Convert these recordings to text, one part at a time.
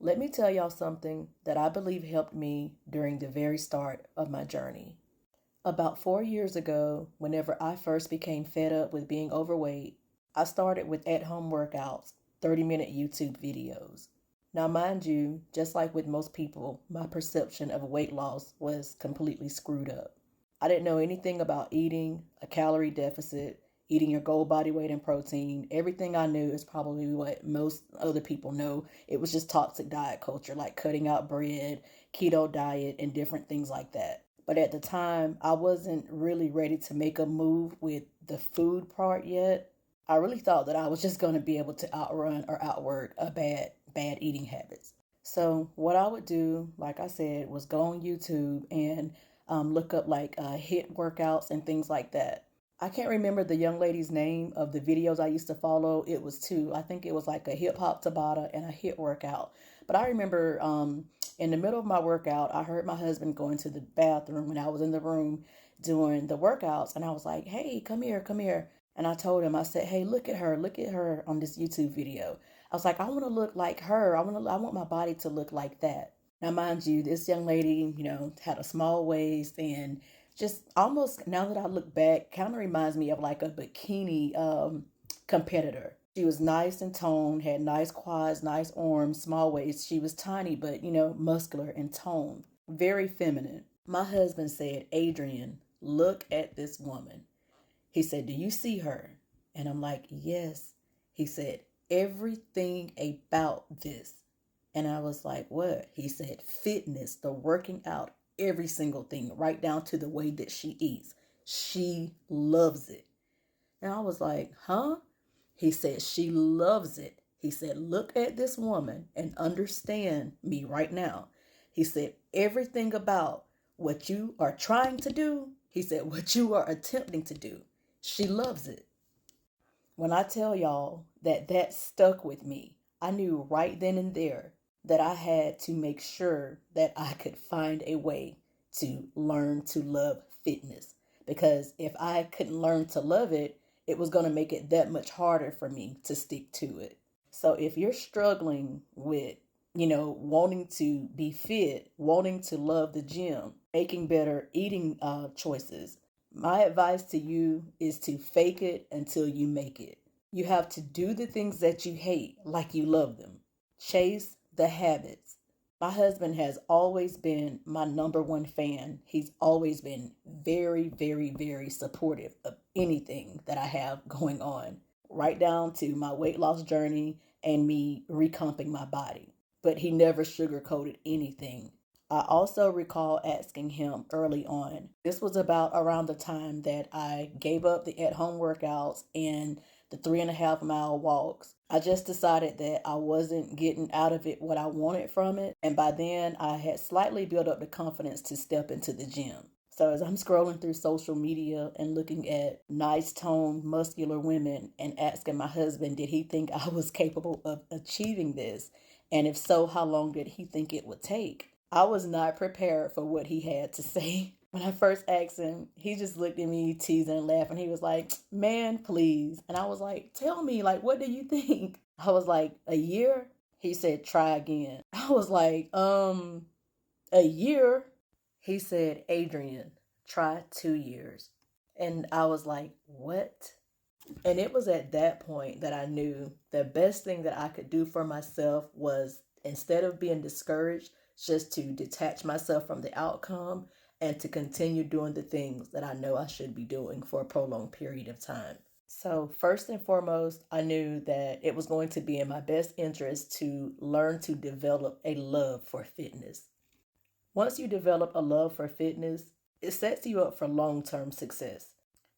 Let me tell y'all something that I believe helped me during the very start of my journey. About 4 years ago, whenever I first became fed up with being overweight, I started with at home workouts, 30-minute YouTube videos. Now, mind you, just like with most people, my perception of weight loss was completely screwed up. I didn't know anything about eating, a calorie deficit, eating your goal body weight and protein. Everything I knew is probably what most other people know. It was just toxic diet culture, like cutting out bread, keto diet, and different things like that. But at the time, I wasn't really ready to make a move with the food part yet. I really thought that I was just going to be able to outrun or outwork a bad eating habits. So what I would do, like I said, was go on YouTube and look up like HIIT workouts and things like that. I can't remember the young lady's name of the videos I used to follow. It was two. I think it was like a hip hop Tabata and a HIIT workout. But I remember in the middle of my workout, I heard my husband going to the bathroom when I was in the room doing the workouts. And I was like, hey, come here, come here. And I told him, I said, hey, look at her on this YouTube video. I was like, I want to look like her. I want my body to look like that. Now, mind you, this young lady, had a small waist and just almost, now that I look back, kind of reminds me of like a bikini competitor. She was nice and toned, had nice quads, nice arms, small waist. She was tiny, but muscular and toned, very feminine. My husband said, Adrian, look at this woman. He said, do you see her? And I'm like, yes. He said, everything about this. And I was like, what? He said, fitness, the working out, every single thing, right down to the way that she eats. She loves it. And I was like, huh? He said, she loves it. He said, look at this woman and understand me right now. He said, everything about what you are trying to do, he said, what you are attempting to do, she loves it. When I tell y'all that stuck with me, I knew right then and there that I had to make sure that I could find a way to learn to love fitness. Because if I couldn't learn to love it, it was going to make it that much harder for me to stick to it. So if you're struggling with, wanting to be fit, wanting to love the gym, making better eating choices, my advice to you is to fake it until you make it. You have to do the things that you hate like you love them. Chase the habits. My husband has always been my number one fan. He's always been very, very, very supportive of anything that I have going on, right down to my weight loss journey and me recomping my body. But he never sugarcoated anything. I also recall asking him early on. This was about around the time that I gave up the at home workouts and the 3.5 mile walks. I just decided that I wasn't getting out of it what I wanted from it. And by then, I had slightly built up the confidence to step into the gym. So as I'm scrolling through social media and looking at nice toned, muscular women and asking my husband, did he think I was capable of achieving this? And if so, how long did he think it would take? I was not prepared for what he had to say. When I first asked him, he just looked at me, teasing and laughing. He was like, man, please. And I was like, tell me, like, what do you think? I was like, a year? He said, try again. I was like, a year? He said, Adrian, try 2 years. And I was like, what? And it was at that point that I knew the best thing that I could do for myself was, instead of being discouraged, just to detach myself from the outcome and to continue doing the things that I know I should be doing for a prolonged period of time. So first and foremost, I knew that it was going to be in my best interest to learn to develop a love for fitness. Once you develop a love for fitness, it sets you up for long-term success.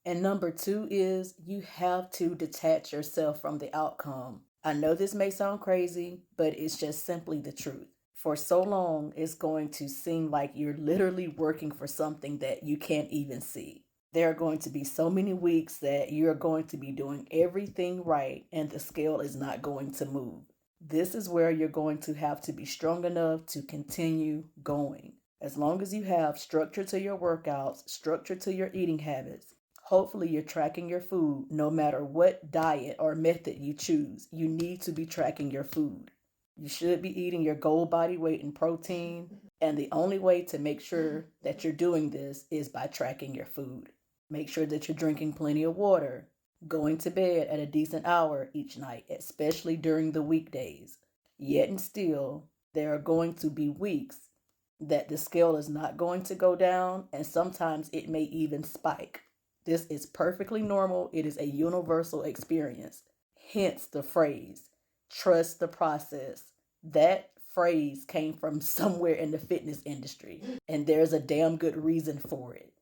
And number two is you have to detach yourself from the outcome. I know this may sound crazy, but it's just simply the truth. For so long, it's going to seem like you're literally working for something that you can't even see. There are going to be so many weeks that you're going to be doing everything right and the scale is not going to move. This is where you're going to have to be strong enough to continue going. As long as you have structure to your workouts, structure to your eating habits, hopefully you're tracking your food no matter what diet or method you choose. You need to be tracking your food. You should be eating your goal body weight in protein. And the only way to make sure that you're doing this is by tracking your food. Make sure that you're drinking plenty of water, going to bed at a decent hour each night, especially during the weekdays. Yet and still, there are going to be weeks that the scale is not going to go down, and sometimes it may even spike. This is perfectly normal. It is a universal experience. Hence the phrase, trust the process. That phrase came from somewhere in the fitness industry, and there's a damn good reason for it.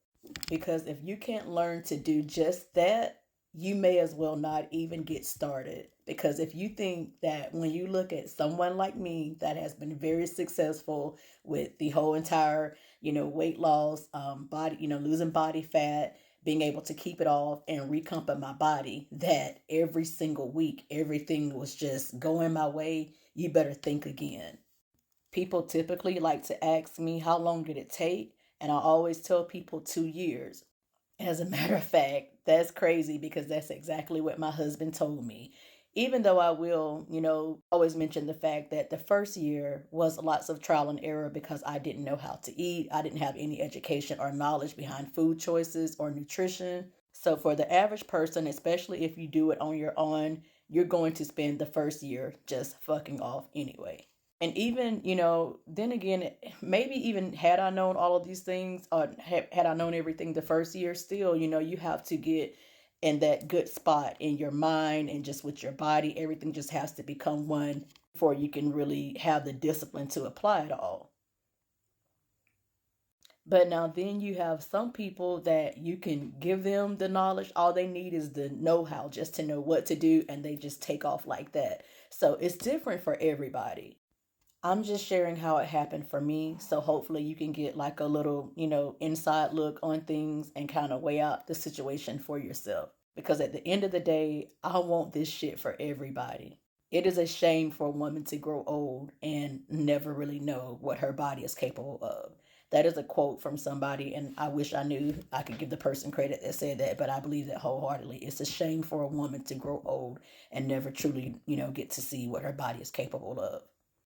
Because if you can't learn to do just that, you may as well not even get started. Because if you think that when you look at someone like me that has been very successful with the whole entire, weight loss, body, losing body fat, being able to keep it off and recomp my body, that every single week, everything was just going my way, you better think again. People typically like to ask me, how long did it take? And I always tell people 2 years. As a matter of fact, that's crazy because that's exactly what my husband told me. Even though I will, always mention the fact that the first year was lots of trial and error because I didn't know how to eat. I didn't have any education or knowledge behind food choices or nutrition. So, for the average person, especially if you do it on your own, you're going to spend the first year just fucking off anyway. And even, then again, maybe even had I known all of these things, or had I known everything the first year, still, you have to get in that good spot in your mind and just with your body. Everything just has to become one before you can really have the discipline to apply it all. But now then you have some people that you can give them the knowledge. All they need is the know-how just to know what to do, and they just take off like that. So it's different for everybody. I'm just sharing how it happened for me. So hopefully you can get like a little, inside look on things and kind of weigh out the situation for yourself. Because at the end of the day, I want this shit for everybody. It is a shame for a woman to grow old and never really know what her body is capable of. That is a quote from somebody, and I wish I knew I could give the person credit that said that, but I believe that wholeheartedly. It's a shame for a woman to grow old and never truly, get to see what her body is capable of.